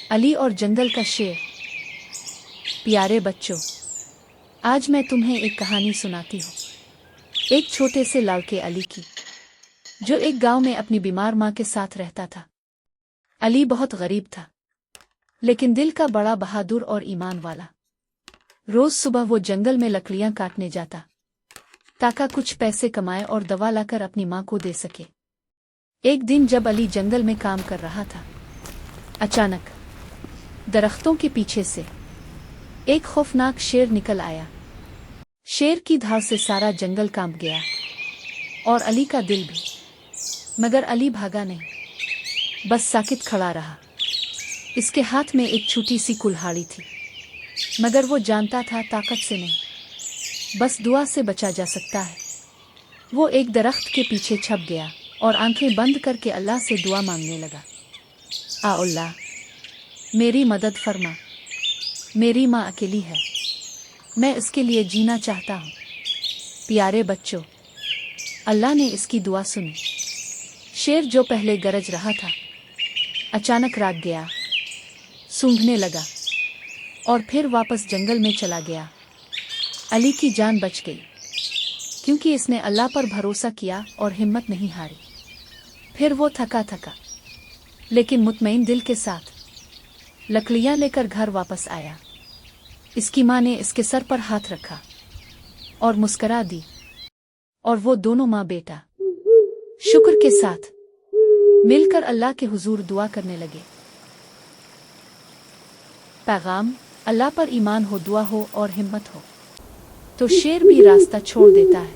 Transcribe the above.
अली और जंगल का शेर। प्यारे बच्चों, आज मैं तुम्हें एक कहानी सुनाती हूँ, एक छोटे से लड़के अली की, जो एक गांव में अपनी बीमार माँ के साथ रहता था। अली बहुत गरीब था, लेकिन दिल का बड़ा बहादुर और ईमान वाला। रोज सुबह वो जंगल में लकड़ियां काटने जाता, ताकि कुछ पैसे कमाए और दवा लाकर अपनी माँ को दे सके। एक दिन जब अली जंगल में काम कर रहा था, अचानक दरख्तों के पीछे से एक खौफनाक शेर निकल आया। शेर की धार से सारा जंगल कांप गया और अली का दिल भी। मगर अली भागा नहीं, बस साकित खड़ा रहा। इसके हाथ में एक छोटी सी कुल्हाड़ी थी, मगर वो जानता था ताकत से नहीं, बस दुआ से बचा जा सकता है। वो एक दरख्त के पीछे छप गया और आंखें बंद करके अल्लाह से दुआ मांगने लगा। आ अल्लाह, मेरी मदद फरमा। मेरी माँ अकेली है, मैं इसके लिए जीना चाहता हूँ। प्यारे बच्चों, अल्लाह ने इसकी दुआ सुनी। शेर जो पहले गरज रहा था, अचानक राग गया, सूंघने लगा और फिर वापस जंगल में चला गया। अली की जान बच गई, क्योंकि इसने अल्लाह पर भरोसा किया और हिम्मत नहीं हारी। फिर वो थका थका लेकिन मुतमईन दिल के साथ लकड़ियां लेकर घर वापस आया। इसकी माँ ने इसके सर पर हाथ रखा और मुस्करा दी, और वो दोनों माँ बेटा शुक्र के साथ मिलकर अल्लाह के हुजूर दुआ करने लगे। पैगाम: अल्लाह पर ईमान हो, दुआ हो और हिम्मत हो, तो शेर भी रास्ता छोड़ देता है।